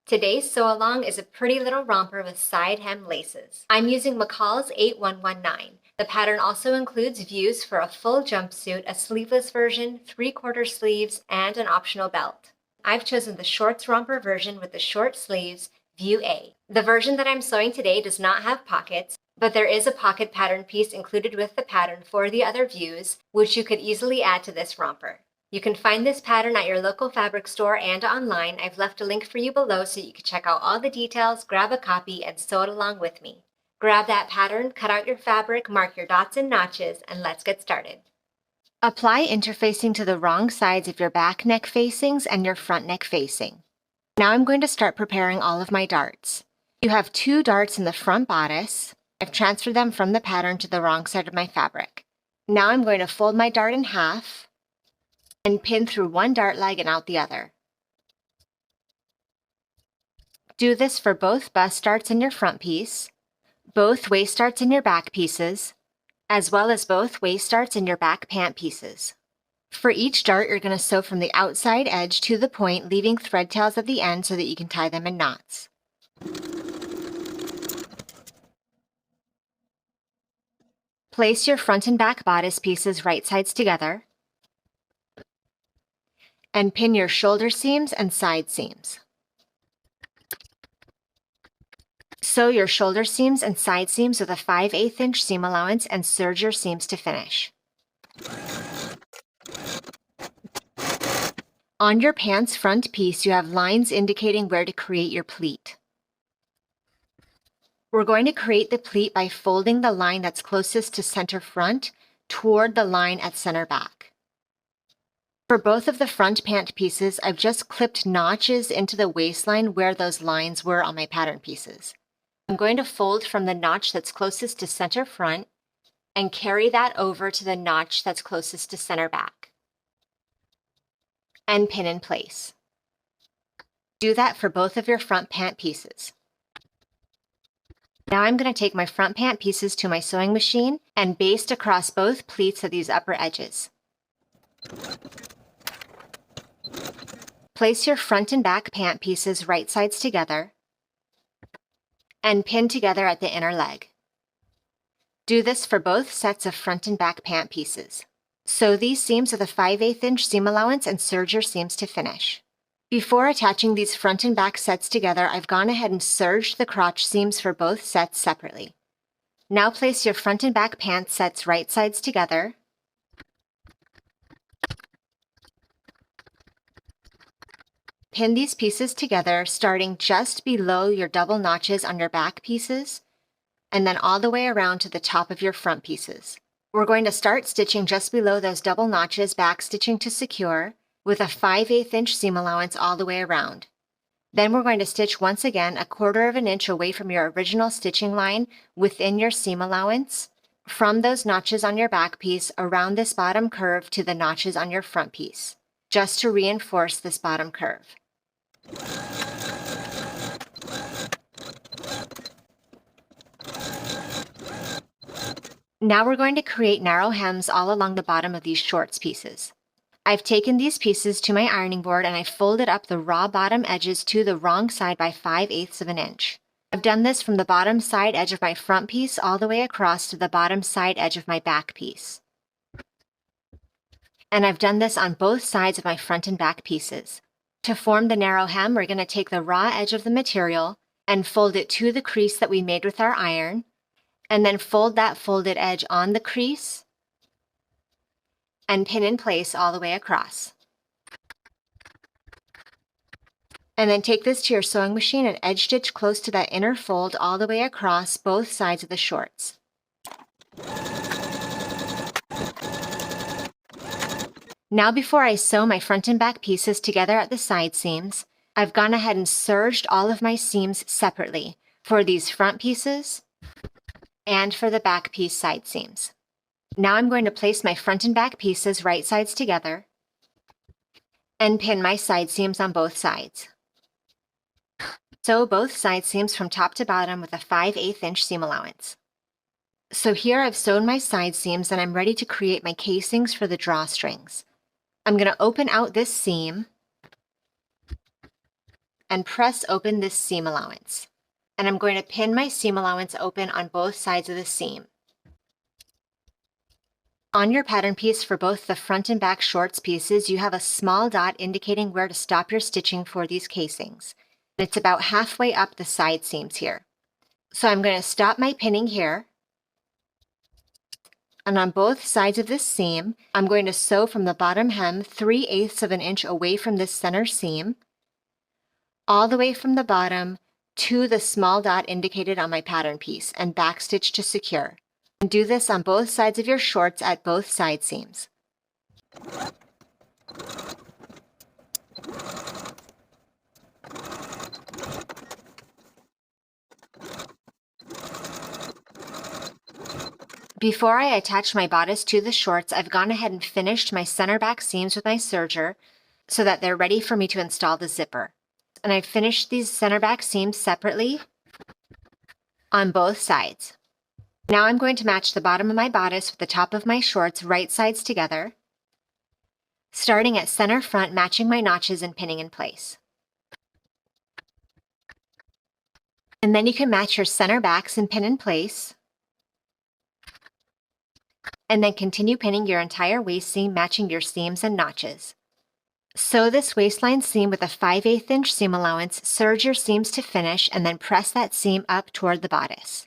Today's sew-along is a pretty little romper with side hem laces. I'm using McCall's 8119. The pattern also includes views for a full jumpsuit, a sleeveless version, 3/4 sleeves, and an optional belt. I've chosen the shorts romper version with the short sleeves, view A. The version that I'm sewing today does not have pockets, but there is a pocket pattern piece included with the pattern for the other views, which you could easily add to this romper. You can find this pattern at your local fabric store and online. I've left a link for you below so you can check out all the details, grab a copy, and sew it along with me. Grab that pattern, cut out your fabric, mark your dots and notches, and let's get started. Apply interfacing to the wrong sides of your back neck facings and your front neck facing. Now I'm going to start preparing all of my darts. You have 2 darts in the front bodice. I've transferred them from the pattern to the wrong side of my fabric. Now I'm going to fold my dart in half and pin through one dart leg and out the other. Do this for both bust darts in your front piece, both waist darts in your back pieces, as well as both waist darts in your back pant pieces. For each dart, you're going to sew from the outside edge to the point, leaving thread tails at the end so that you can tie them in knots. Place your front and back bodice pieces right sides together, and pin your shoulder seams and side seams. Sew your shoulder seams and side seams with a 5/8 inch seam allowance and serge your seams to finish. On your pants front piece, you have lines indicating where to create your pleat. We're going to create the pleat by folding the line that's closest to center front toward the line at center back. For both of the front pant pieces, I've just clipped notches into the waistline where those lines were on my pattern pieces. I'm going to fold from the notch that's closest to center front and carry that over to the notch that's closest to center back, and pin in place. Do that for both of your front pant pieces. Now I'm going to take my front pant pieces to my sewing machine and baste across both pleats at these upper edges. Place your front and back pant pieces right sides together and pin together at the inner leg. Do this for both sets of front and back pant pieces. Sew these seams with a 5/8 inch seam allowance and serge your seams to finish. Before attaching these front and back sets together, I've gone ahead and serged the crotch seams for both sets separately. Now place your front and back pant sets right sides together, pin these pieces together starting just below your double notches on your back pieces and then all the way around to the top of your front pieces. We're going to start stitching just below those double notches, back stitching to secure with a 5/8 inch seam allowance all the way around. Then we're going to stitch once again 1/4 inch away from your original stitching line within your seam allowance from those notches on your back piece around this bottom curve to the notches on your front piece, just to reinforce this bottom curve. Now we're going to create narrow hems all along the bottom of these shorts pieces. I've taken these pieces to my ironing board and I folded up the raw bottom edges to the wrong side by 5/8 inch. I've done this from the bottom side edge of my front piece all the way across to the bottom side edge of my back piece. And I've done this on both sides of my front and back pieces. To form the narrow hem, we're going to take the raw edge of the material and fold it to the crease that we made with our iron, and then fold that folded edge on the crease and pin in place all the way across. And then take this to your sewing machine and edge stitch close to that inner fold all the way across both sides of the shorts. Now before I sew my front and back pieces together at the side seams, I've gone ahead and serged all of my seams separately for these front pieces and for the back piece side seams. Now I'm going to place my front and back pieces right sides together and pin my side seams on both sides. Sew both side seams from top to bottom with a 5/8 inch seam allowance. So here I've sewn my side seams and I'm ready to create my casings for the drawstrings. I'm going to open out this seam and press open this seam allowance. And I'm going to pin my seam allowance open on both sides of the seam. On your pattern piece for both the front and back shorts pieces, you have a small dot indicating where to stop your stitching for these casings. It's about halfway up the side seams here. So I'm going to stop my pinning here. And on both sides of this seam, I'm going to sew from the bottom hem 3/8 of an inch away from this center seam, all the way from the bottom to the small dot indicated on my pattern piece, and backstitch to secure. And do this on both sides of your shorts at both side seams. Before I attach my bodice to the shorts, I've gone ahead and finished my center back seams with my serger so that they're ready for me to install the zipper. And I've finished these center back seams separately on both sides. Now I'm going to match the bottom of my bodice with the top of my shorts right sides together, starting at center front, matching my notches and pinning in place. And then you can match your center backs and pin in place. And then continue pinning your entire waist seam, matching your seams and notches. Sew this waistline seam with a 5/8 inch seam allowance, serge your seams to finish, and then press that seam up toward the bodice.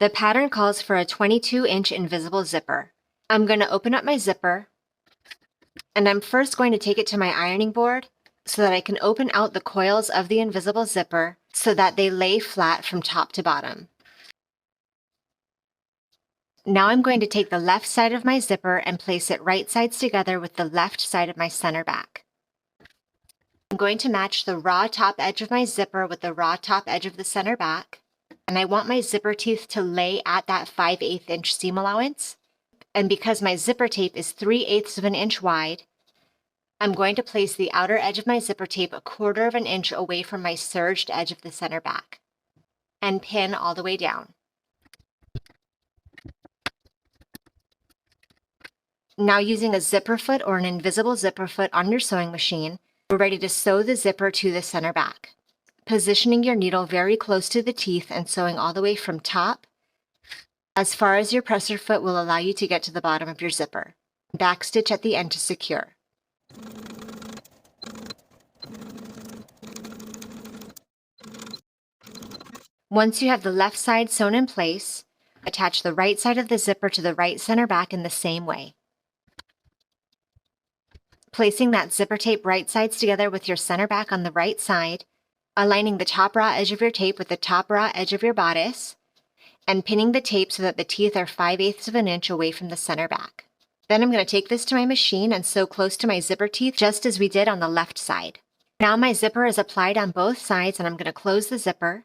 The pattern calls for a 22-inch invisible zipper. I'm going to open up my zipper, and I'm first going to take it to my ironing board so that I can open out the coils of the invisible zipper so that they lay flat from top to bottom. Now I'm going to take the left side of my zipper and place it right sides together with the left side of my center back. I'm going to match the raw top edge of my zipper with the raw top edge of the center back, and I want my zipper teeth to lay at that 5/8 inch seam allowance. And because my zipper tape is 3/8 of an inch wide, I'm going to place the outer edge of my zipper tape 1/4 of an inch away from my serged edge of the center back and pin all the way down. Now, using a zipper foot or an invisible zipper foot on your sewing machine, we're ready to sew the zipper to the center back, positioning your needle very close to the teeth and sewing all the way from top as far as your presser foot will allow you to get to the bottom of your zipper. Backstitch at the end to secure. Once you have the left side sewn in place, attach the right side of the zipper to the right center back in the same way. Placing that zipper tape right sides together with your center back on the right side, aligning the top raw edge of your tape with the top raw edge of your bodice, and pinning the tape so that the teeth are 5/8 of an inch away from the center back. Then I'm going to take this to my machine and sew close to my zipper teeth just as we did on the left side. Now my zipper is applied on both sides, and I'm going to close the zipper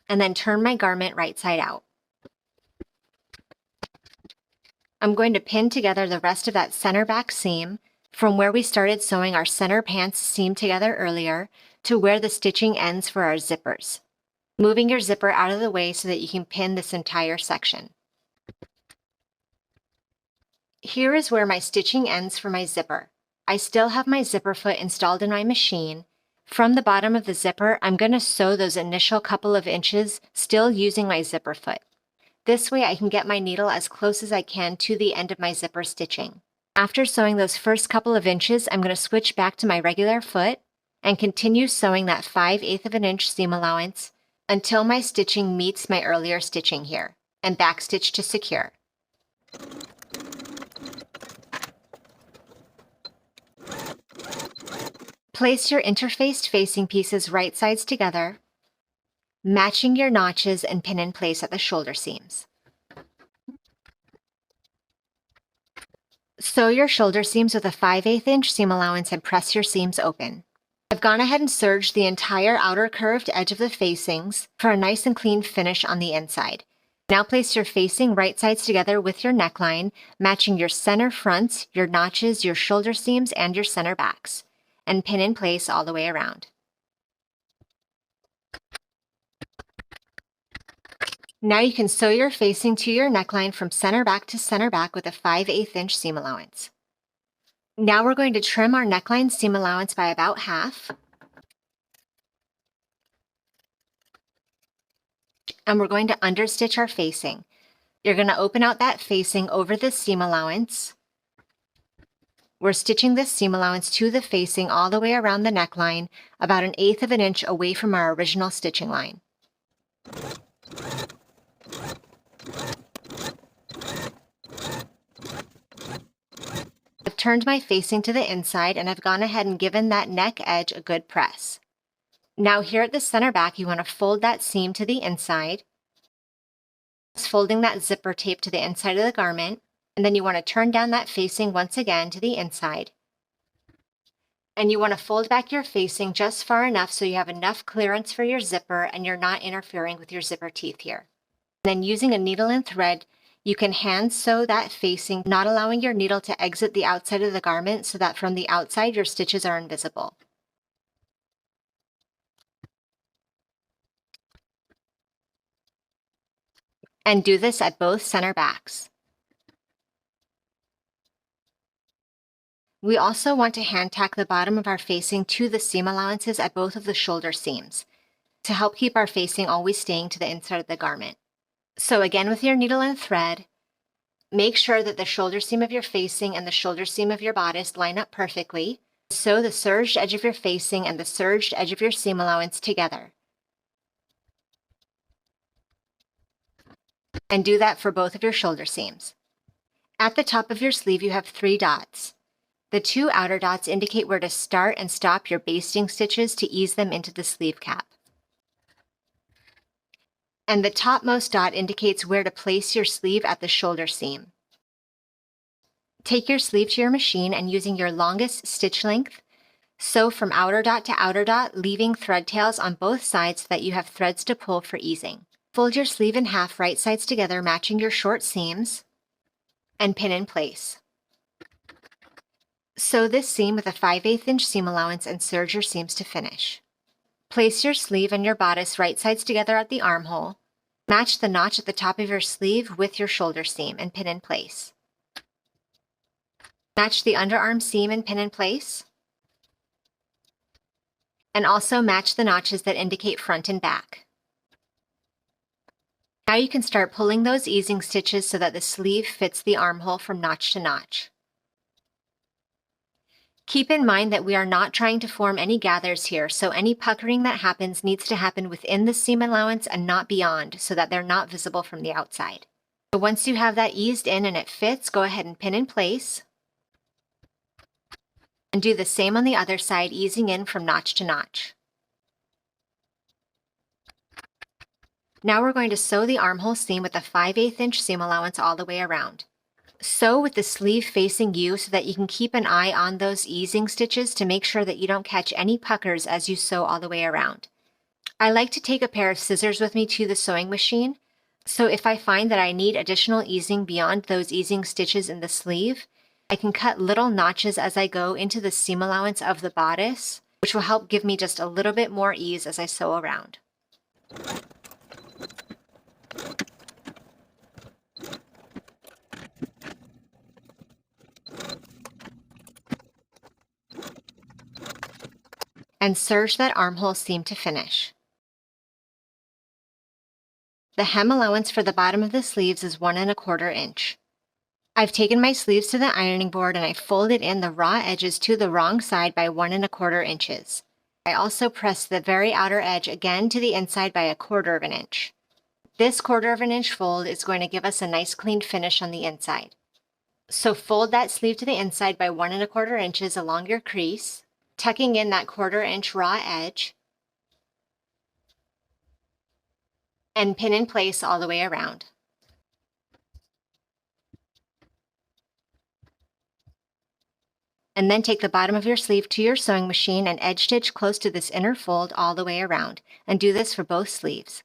and then turn my garment right side out. I'm going to pin together the rest of that center back seam from where we started sewing our center pants seam together earlier to where the stitching ends for our zippers, moving your zipper out of the way so that you can pin this entire section. Here is where my stitching ends for my zipper. I still have my zipper foot installed in my machine. From the bottom of the zipper, I'm going to sew those initial couple of inches still using my zipper foot. This way I can get my needle as close as I can to the end of my zipper stitching. After sewing those first couple of inches, I'm going to switch back to my regular foot and continue sewing that 5/8 of an inch seam allowance until my stitching meets my earlier stitching here, and backstitch to secure. Place your interfaced facing pieces right sides together, matching your notches, and pin in place at the shoulder seams. Sew your shoulder seams with a 5/8 inch seam allowance and press your seams open. I've gone ahead and serged the entire outer curved edge of the facings for a nice and clean finish on the inside. Now place your facing right sides together with your neckline, matching your center fronts, your notches, your shoulder seams, and your center backs, and pin in place all the way around. Now you can sew your facing to your neckline from center back to center back with a 5/8 inch seam allowance. Now we're going to trim our neckline seam allowance by about half. And we're going to understitch our facing. You're going to open out that facing over the seam allowance. We're stitching this seam allowance to the facing all the way around the neckline, about 1/8 of an inch away from our original stitching line. I've turned my facing to the inside and I've gone ahead and given that neck edge a good press. Now here at the center back, you want to fold that seam to the inside, folding that zipper tape to the inside of the garment, and then you want to turn down that facing once again to the inside. And you want to fold back your facing just far enough so you have enough clearance for your zipper and you're not interfering with your zipper teeth here. And then using a needle and thread, you can hand sew that facing, not allowing your needle to exit the outside of the garment so that from the outside your stitches are invisible. And do this at both center backs. We also want to hand tack the bottom of our facing to the seam allowances at both of the shoulder seams to help keep our facing always staying to the inside of the garment. So again, with your needle and thread, make sure that the shoulder seam of your facing and the shoulder seam of your bodice line up perfectly. Sew the serged edge of your facing and the serged edge of your seam allowance together. And do that for both of your shoulder seams. At the top of your sleeve, you have 3 dots. The 2 outer dots indicate where to start and stop your basting stitches to ease them into the sleeve cap. And the topmost dot indicates where to place your sleeve at the shoulder seam. Take your sleeve to your machine and using your longest stitch length, sew from outer dot to outer dot, leaving thread tails on both sides so that you have threads to pull for easing. Fold your sleeve in half, right sides together, matching your short seams, and pin in place. Sew this seam with a 5/8 inch seam allowance and serge your seams to finish. Place your sleeve and your bodice right sides together at the armhole. Match the notch at the top of your sleeve with your shoulder seam and pin in place. Match the underarm seam and pin in place. And also match the notches that indicate front and back. Now you can start pulling those easing stitches so that the sleeve fits the armhole from notch to notch. Keep in mind that we are not trying to form any gathers here, so any puckering that happens needs to happen within the seam allowance and not beyond, so that they're not visible from the outside. So once you have that eased in and it fits, go ahead and pin in place. And do the same on the other side, easing in from notch to notch. Now we're going to sew the armhole seam with a 5/8 inch seam allowance all the way around. Sew with the sleeve facing you so that you can keep an eye on those easing stitches to make sure that you don't catch any puckers as you sew all the way around. I like to take a pair of scissors with me to the sewing machine, so if I find that I need additional easing beyond those easing stitches in the sleeve, I can cut little notches as I go into the seam allowance of the bodice, which will help give me just a little bit more ease as I sew around. And serge that armhole seam to finish. The hem allowance for the bottom of the sleeves is 1 1/4 inch. I've taken my sleeves to the ironing board and I folded in the raw edges to the wrong side by 1 1/4 inches. I also pressed the very outer edge again to the inside by 1/4 inch. This 1/4 inch fold is going to give us a nice clean finish on the inside. So fold that sleeve to the inside by 1 1/4 inches along your crease, tucking in that 1/4 inch raw edge, and pin in place all the way around. And then take the bottom of your sleeve to your sewing machine and edge stitch close to this inner fold all the way around, and do this for both sleeves.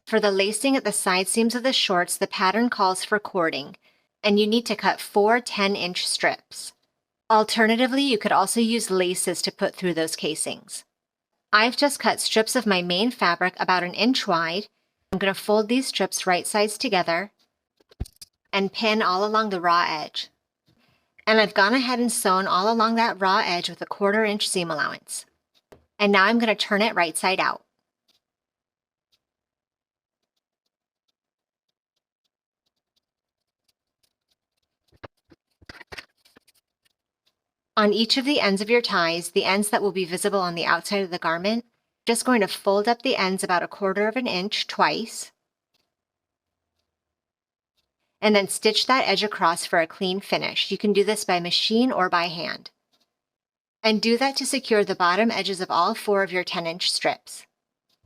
For the lacing at the side seams of the shorts, the pattern calls for cording, and you need to cut 4 10-inch strips. Alternatively, you could also use laces to put through those casings. I've just cut strips of my main fabric about 1 inch wide. I'm going to fold these strips right sides together and pin all along the raw edge. And I've gone ahead and sewn all along that raw edge with a 1/4 inch seam allowance. And now I'm going to turn it right side out. On each of the ends of your ties, the ends that will be visible on the outside of the garment, just going to fold up the ends about 1/4 inch twice, and then stitch that edge across for a clean finish. You can do this by machine or by hand. And do that to secure the bottom edges of all 4 of your 10-inch strips.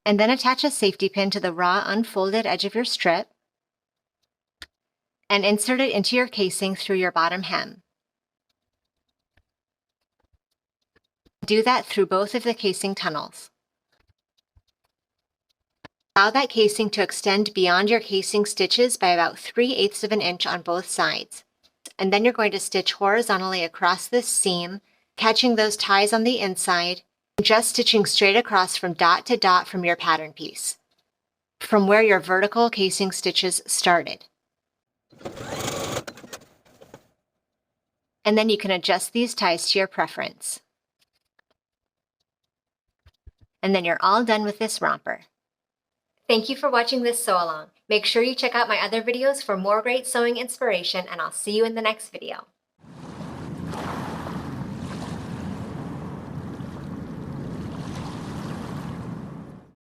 And then attach a safety pin to the raw unfolded edge of your strip and insert it into your casing through your bottom hem. Do that through both of the casing tunnels. Allow that casing to extend beyond your casing stitches by about 3/8 of an inch on both sides. And then you're going to stitch horizontally across this seam, catching those ties on the inside, and just stitching straight across from dot to dot from your pattern piece, from where your vertical casing stitches started. And then you can adjust these ties to your preference. And then you're all done with this romper. Thank you for watching this sew along. Make sure you check out my other videos for more great sewing inspiration, and I'll see you in the next video.